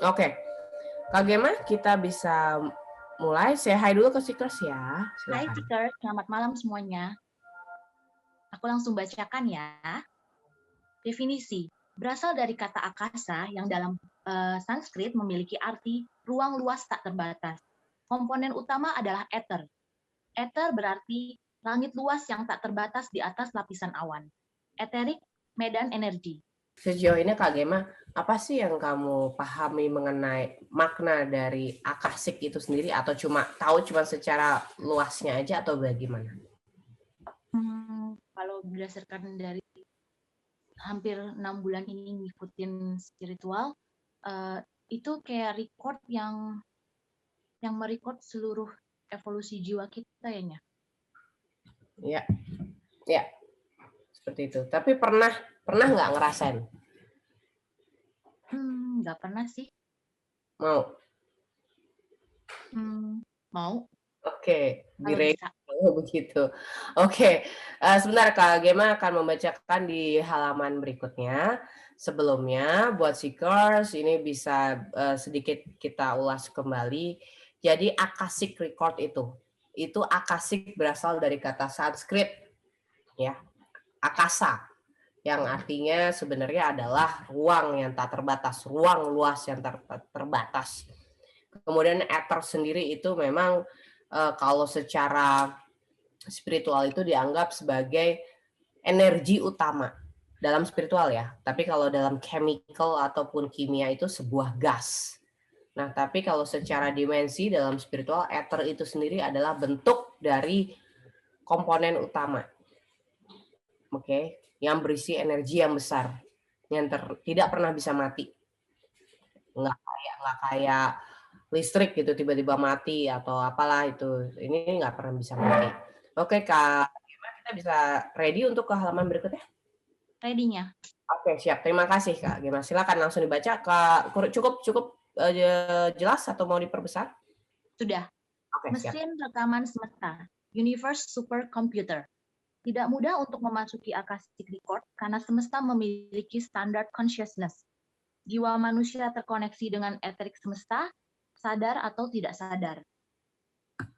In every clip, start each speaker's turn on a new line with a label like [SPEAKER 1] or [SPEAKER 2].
[SPEAKER 1] Oke, Kak Gema, kita bisa mulai. Say hi dulu ke Seekers ya.
[SPEAKER 2] Hai
[SPEAKER 1] Silakan.
[SPEAKER 2] Seeker, selamat malam semuanya. Aku langsung bacakan ya. Definisi. Berasal dari kata akasa yang dalam Sanskrit memiliki arti ruang luas tak terbatas. Komponen utama adalah ether. Ether berarti langit luas yang tak terbatas di atas lapisan awan. Eterik, medan energi.
[SPEAKER 1] Sejauh ini Kak Gema, apa sih yang kamu pahami mengenai makna dari akasik itu sendiri atau cuma secara luasnya aja atau bagaimana?
[SPEAKER 2] Kalau berdasarkan dari hampir 6 bulan ini ngikutin spiritual, itu kayak record yang merecord seluruh evolusi jiwa kita ya.
[SPEAKER 1] Ya, ya, seperti itu. Tapi pernah nggak ngerasain?
[SPEAKER 2] Nggak pernah sih.
[SPEAKER 1] Mau?
[SPEAKER 2] Mau
[SPEAKER 1] Oke,
[SPEAKER 2] kalau
[SPEAKER 1] dire
[SPEAKER 2] bisa.
[SPEAKER 1] begitu. Oke, sebentar Kak Gema akan membacakan di halaman berikutnya. Sebelumnya, buat Seekers, ini bisa sedikit kita ulas kembali. Jadi akasik record itu akasik berasal dari kata Sanskrit, ya, akasa, yang artinya sebenarnya adalah ruang yang tak terbatas, ruang luas yang terbatas. Kemudian ether sendiri itu memang kalau secara spiritual itu dianggap sebagai energi utama dalam spiritual ya. Tapi kalau dalam chemical ataupun kimia itu sebuah gas. Nah, tapi kalau secara dimensi dalam spiritual, ether itu sendiri adalah bentuk dari komponen utama. Oke, yang berisi energi yang besar, yang tidak pernah bisa mati. Nggak kayak listrik gitu tiba-tiba mati atau apalah itu. Ini nggak pernah bisa mati. Oke, Kak, kita bisa ready untuk ke halaman berikutnya?
[SPEAKER 2] Ready-nya.
[SPEAKER 1] Oke, siap. Terima kasih, Kak. Gimana? Silakan langsung dibaca. Kak, cukup cukup jelas atau mau diperbesar?
[SPEAKER 2] Sudah.
[SPEAKER 1] Oke, siap.
[SPEAKER 2] Mesin rekaman semesta. Universe Supercomputer. Tidak mudah untuk memasuki akasik record karena semesta memiliki standar consciousness. Jiwa manusia terkoneksi dengan eterik semesta, sadar atau tidak sadar.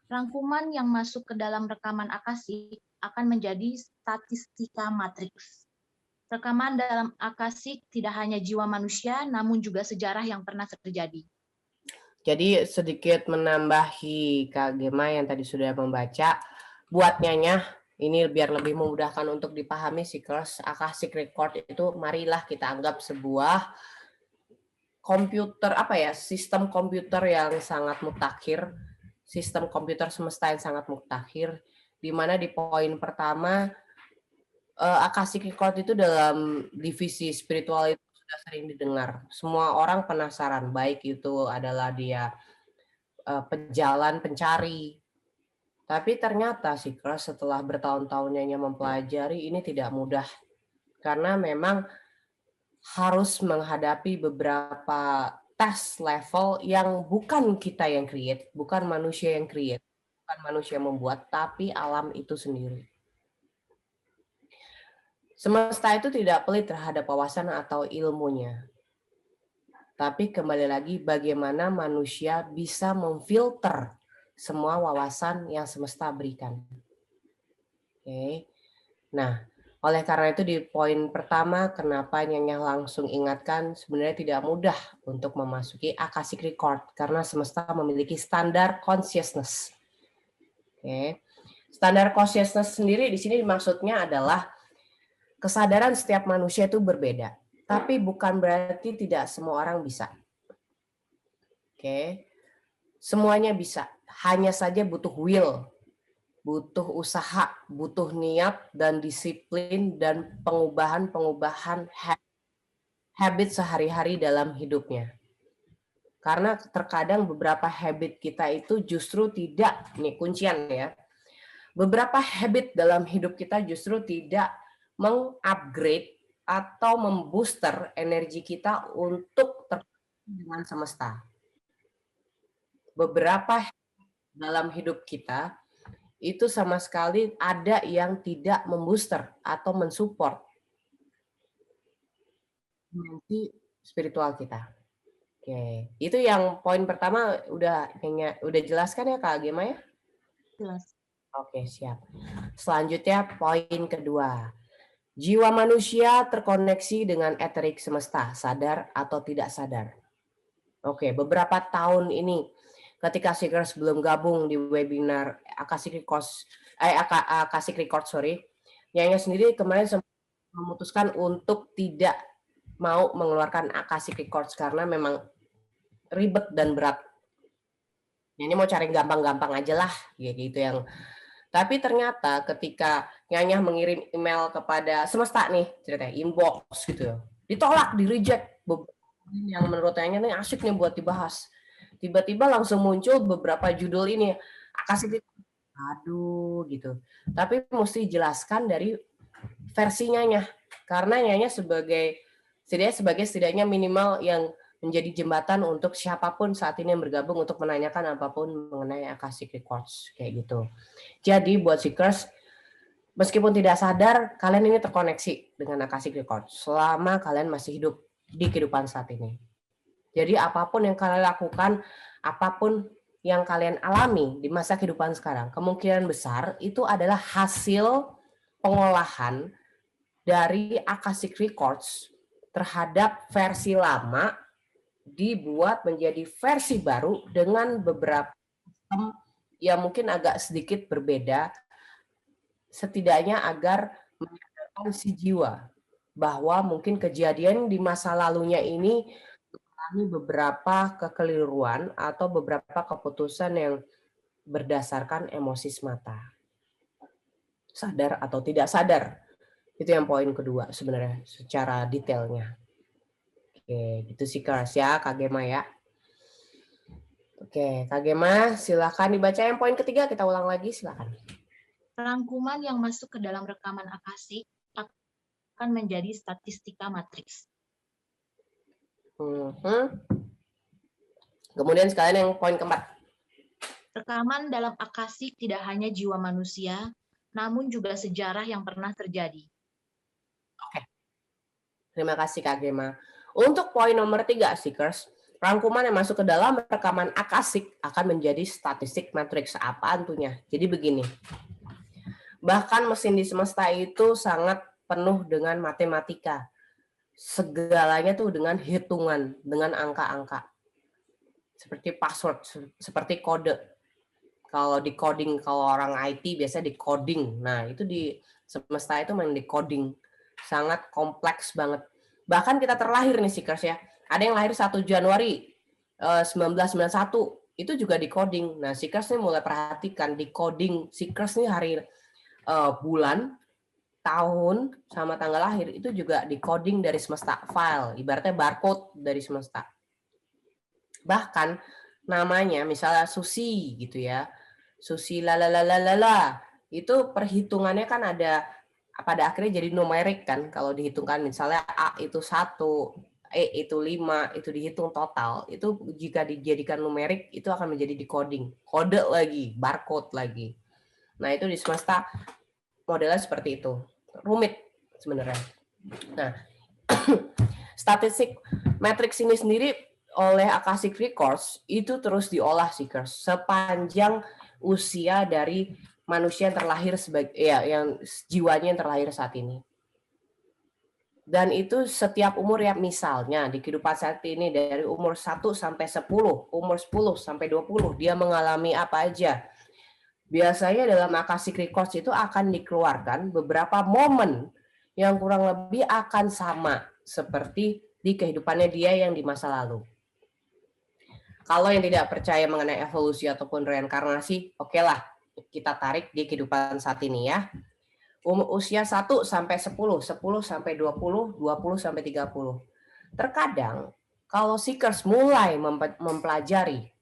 [SPEAKER 2] Rangkuman yang masuk ke dalam rekaman akasik akan menjadi statistika matriks. Rekaman dalam akasik tidak hanya jiwa manusia, namun juga sejarah yang pernah terjadi.
[SPEAKER 1] Jadi sedikit menambahi Kak Gema yang tadi sudah membaca, buat Nyanya, ini biar lebih memudahkan untuk dipahami Seekers, akasik record itu marilah kita anggap sebuah komputer sistem komputer yang sangat mutakhir, sistem komputer semesta yang sangat mutakhir, di mana di poin pertama akashic record itu dalam divisi spiritual itu sudah sering didengar. Semua orang penasaran, baik itu adalah dia pejalan pencari. Tapi ternyata Seekers setelah bertahun-tahunnya mempelajari ini tidak mudah karena memang harus menghadapi beberapa tes level yang bukan kita yang create, bukan manusia yang create, bukan manusia yang membuat, tapi alam itu sendiri. Semesta itu tidak pelit terhadap wawasan atau ilmunya. Tapi kembali lagi bagaimana manusia bisa memfilter semua wawasan yang semesta berikan. Oke. Nah, oleh karena itu di poin pertama kenapa Nyanya langsung ingatkan sebenarnya tidak mudah untuk memasuki akashic record karena semesta memiliki standar consciousness. Oke. Standar consciousness sendiri di sini maksudnya adalah kesadaran setiap manusia itu berbeda, tapi bukan berarti tidak semua orang bisa. Oke. Semuanya bisa, hanya saja butuh will, butuh usaha, butuh niat dan disiplin dan pengubahan habit sehari-hari dalam hidupnya. Karena terkadang beberapa habit kita itu justru tidak, nih kuncian ya, beberapa habit dalam hidup kita justru tidak mengupgrade atau membooster energi kita untuk terkoneksi dengan semesta. Beberapa dalam hidup kita itu sama sekali ada yang tidak membooster atau mensupport dimensi spiritual kita. Oke, itu yang poin pertama udah jelas kan ya Kak Gema ya?
[SPEAKER 2] Jelas.
[SPEAKER 1] Oke, siap. Selanjutnya poin kedua. Jiwa manusia terkoneksi dengan eterik semesta, sadar atau tidak sadar. Oke, beberapa tahun ini ketika Seekers belum gabung di webinar Akashic Records, Akashic Records, sorry, Nyanya sendiri kemarin sempat memutuskan untuk tidak mau mengeluarkan Akashic Records karena memang ribet dan berat. Nyanya mau cari gampang-gampang aja lah, ya gitu yang. Tapi ternyata ketika Nyanya mengirim email kepada semesta nih, ceritanya inbox gitu ya, ditolak, di reject yang menurut Nyanya nih asik nih buat dibahas. Tiba-tiba langsung muncul beberapa judul ini, Akashic, aduh gitu. Tapi mesti jelaskan dari versi Nyanya, karena Nyanya setidaknya minimal yang menjadi jembatan untuk siapapun saat ini yang bergabung untuk menanyakan apapun mengenai Akashic Records kayak gitu. Jadi buat Seekers, meskipun tidak sadar, kalian ini terkoneksi dengan Akashic Records selama kalian masih hidup di kehidupan saat ini. Jadi apapun yang kalian lakukan, apapun yang kalian alami di masa kehidupan sekarang, kemungkinan besar itu adalah hasil pengolahan dari Akashic Records terhadap versi lama dibuat menjadi versi baru dengan beberapa sistem yang mungkin agak sedikit berbeda, setidaknya agar menyadarkan si jiwa bahwa mungkin kejadian di masa lalunya ini mengalami beberapa kekeliruan atau beberapa keputusan yang berdasarkan emosi semata. Sadar atau tidak sadar. Itu yang poin kedua sebenarnya secara detailnya. Oke, gitu sih Kak ya, Kak Gema ya. Oke, Kak Gema, silakan dibaca yang poin ketiga, kita ulang lagi, silakan.
[SPEAKER 2] Rangkuman yang masuk ke dalam rekaman Akashic akan menjadi statistika matriks.
[SPEAKER 1] Kemudian sekalian yang poin keempat.
[SPEAKER 2] Rekaman dalam Akashic tidak hanya jiwa manusia, namun juga sejarah yang pernah terjadi.
[SPEAKER 1] Oke. Terima kasih Kak Gema. Untuk poin nomor 3, Seekers, rangkuman yang masuk ke dalam rekaman Akashic akan menjadi statistik matriks. Apaan tuhnya? Jadi begini. Bahkan mesin di semesta itu sangat penuh dengan matematika. Segalanya tuh dengan hitungan, dengan angka-angka. Seperti password, seperti kode. Kalau di coding, kalau orang IT biasa di coding. Nah, itu di semesta itu main di coding. Sangat kompleks banget. Bahkan kita terlahir nih Seekers ya. Ada yang lahir 1 Januari 1991, itu juga di coding. Nah, Seekers nih mulai perhatikan di coding Seekers nih hari bulan, tahun, sama tanggal lahir itu juga di coding dari semesta file. Ibaratnya barcode dari semesta. Bahkan namanya misalnya Susi gitu ya. Susi lalalalala itu perhitungannya kan ada pada akhirnya jadi numerik kan kalau dihitungkan misalnya A itu 1, E itu 5, itu dihitung total, itu jika dijadikan numerik itu akan menjadi decoding, kode lagi, barcode lagi. Nah, itu di semesta modelnya seperti itu. Rumit sebenarnya. Nah, statistik matriks ini sendiri oleh Akashic Records itu terus diolah Seekers sepanjang usia dari manusia yang terlahir sebagai yang jiwanya yang terlahir saat ini. Dan itu setiap umur ya, misalnya di kehidupan saat ini dari umur 1 sampai 10, umur 10 sampai 20 dia mengalami apa aja. Biasanya dalam Akashic Records itu akan dikeluarkan beberapa momen yang kurang lebih akan sama seperti di kehidupannya dia yang di masa lalu. Kalau yang tidak percaya mengenai evolusi ataupun reinkarnasi, oke lah, kita tarik di kehidupan saat ini ya. Usia 1 sampai 10, 10 sampai 20, 20 sampai 30. Terkadang kalau Seekers mulai mempelajari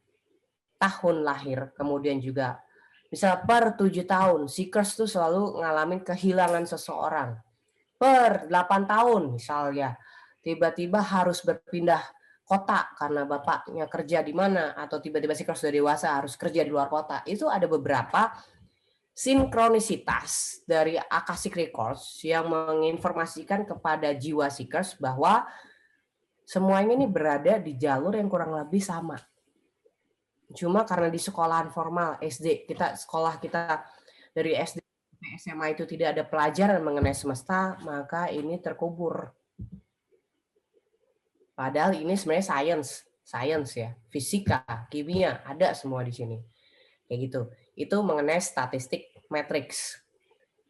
[SPEAKER 1] tahun lahir, kemudian juga misal per 7 tahun, Seekers tuh selalu ngalamin kehilangan seseorang. Per 8 tahun misalnya, tiba-tiba harus berpindah kota karena bapaknya kerja di mana, atau tiba-tiba Seekers sudah dewasa harus kerja di luar kota. Itu ada beberapa sinkronisitas dari Akashic Records yang menginformasikan kepada jiwa Seekers bahwa Semuanya ini berada di jalur yang kurang lebih sama. Cuma karena di sekolahan formal SD, sekolah kita dari SD sampai SMA itu tidak ada pelajaran mengenai semesta, maka ini terkubur. Padahal ini sebenarnya science ya, fisika, kimia, ada semua di sini. Kayak gitu. Itu mengenai statistik matrix.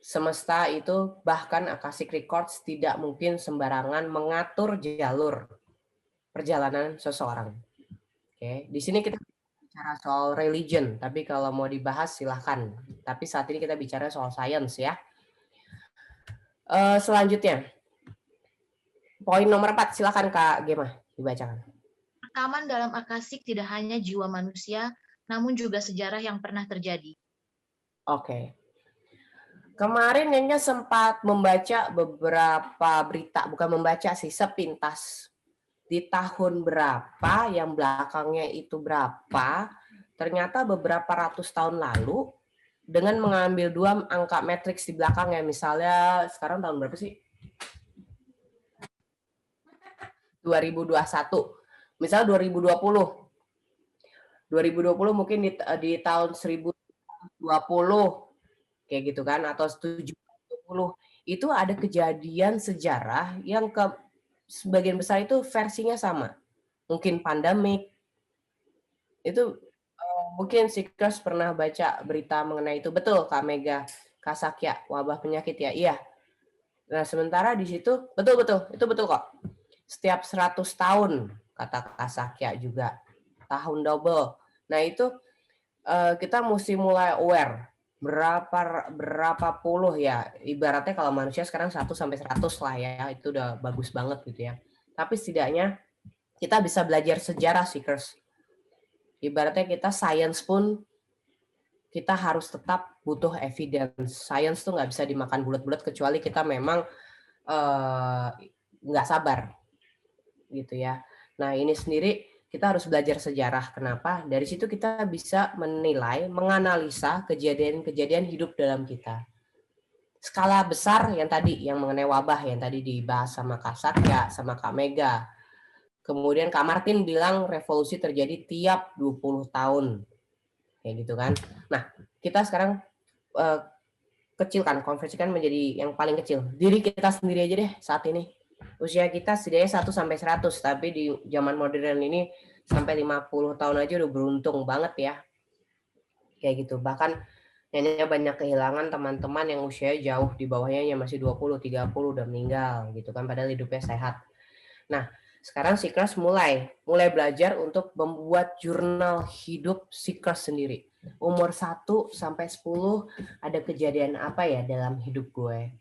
[SPEAKER 1] Semesta itu bahkan Akashic Records tidak mungkin sembarangan mengatur jalur perjalanan seseorang. Oke, di sini kita bicara soal religion, tapi kalau mau dibahas silahkan. Tapi saat ini kita bicara soal science ya. Selanjutnya, poin nomor 4, silahkan Kak Gema dibacakan.
[SPEAKER 2] Rekaman dalam akasik tidak hanya jiwa manusia, namun juga sejarah yang pernah terjadi.
[SPEAKER 1] Oke. Kemarin Nyonya sempat membaca beberapa berita, bukan membaca sih, sepintas. Di tahun berapa, yang belakangnya itu berapa, ternyata beberapa ratus tahun lalu, dengan mengambil 2 angka matriks di belakangnya, misalnya sekarang tahun berapa sih? 2021. Misal 2020. 2020 mungkin di tahun 1020 kayak gitu kan, atau 720. Itu ada kejadian sejarah yang sebagian besar itu versinya sama. Mungkin pandemik. Itu mungkin Seekers pernah baca berita mengenai itu. Betul Kak Mega, Kasakya, wabah penyakit ya. Iya. Nah, sementara di situ betul itu betul kok. Setiap 100 tahun kata Kasakya juga. Tahun double. Nah, itu kita mesti mulai aware berapa puluh ya, ibaratnya kalau manusia sekarang 1 sampai 100 lah ya, itu udah bagus banget gitu ya. Tapi setidaknya kita bisa belajar sejarah Seekers. Ibaratnya kita science pun kita harus tetap butuh evidence. Science tuh nggak bisa dimakan bulat-bulat kecuali kita memang nggak sabar gitu ya. Nah, ini sendiri kita harus belajar sejarah. Kenapa? Dari situ kita bisa menilai, menganalisa kejadian-kejadian hidup dalam kita. Skala besar yang tadi, yang mengenai wabah yang tadi dibahas sama Kak Satya, sama Kak Mega. Kemudian Kak Martin bilang revolusi terjadi tiap 20 tahun. Kayak gitu kan. Nah, kita sekarang kecilkan, konversikan menjadi yang paling kecil. Diri kita sendiri aja deh saat ini. Usia kita setidaknya 1 sampai 100, tapi di zaman modern ini sampai 50 tahun aja udah beruntung banget ya. Kayak gitu. Bahkan Nyonya banyak kehilangan teman-teman yang usianya jauh di bawahnya, yang masih 20, 30 udah meninggal gitu kan, padahal hidupnya sehat. Nah, sekarang Seekers mulai belajar untuk membuat jurnal hidup Seekers sendiri. Umur 1 sampai 10 ada kejadian apa ya dalam hidup gue?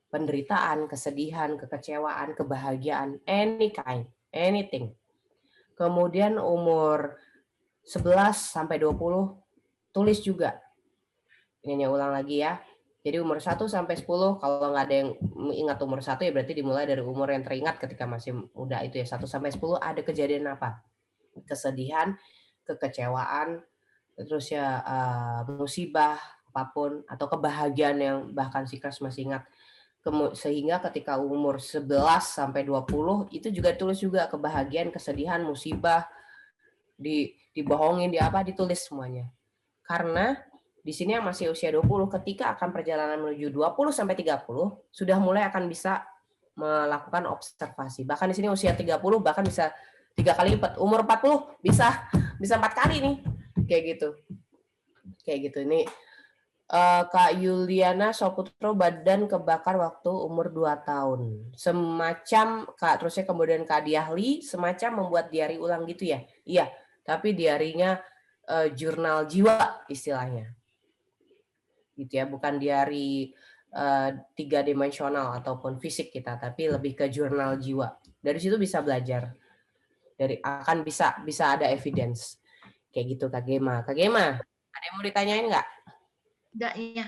[SPEAKER 1] Penderitaan, kesedihan, kekecewaan, kebahagiaan, any kind, anything. Kemudian umur 11 sampai 20 tulis juga. Ini ulang lagi ya. Jadi umur 1 sampai 10, kalau nggak ada yang ingat umur 1 ya berarti dimulai dari umur yang teringat ketika masih muda itu ya, 1 sampai 10 ada kejadian apa? Kesedihan, kekecewaan, terus ya musibah apapun atau kebahagiaan yang bahkan Seekers masih ingat. Sehingga ketika umur 11 sampai 20 itu juga tulis juga kebahagiaan, kesedihan, musibah, dibohongin, ditulis semuanya. Karena di sini yang masih usia 20, ketika akan perjalanan menuju 20 sampai 30, sudah mulai akan bisa melakukan observasi. Bahkan di sini usia 30 bahkan bisa 3 kali lipat. Umur 40 bisa 4 kali nih. Kayak gitu. Ini Kak Yuliana Soputro badan kebakar waktu umur 2 tahun. Semacam terusnya kemudian Kak Diahli semacam membuat diari ulang gitu ya. Iya, tapi diarinya jurnal jiwa istilahnya. Gitu ya, bukan diari 3 dimensional ataupun fisik kita, tapi lebih ke jurnal jiwa. Dari situ bisa belajar. Akan bisa ada evidence. Kayak gitu Kak Gema. Kak Gema, ada yang mau ditanyain nggak?
[SPEAKER 2] Enggak ya.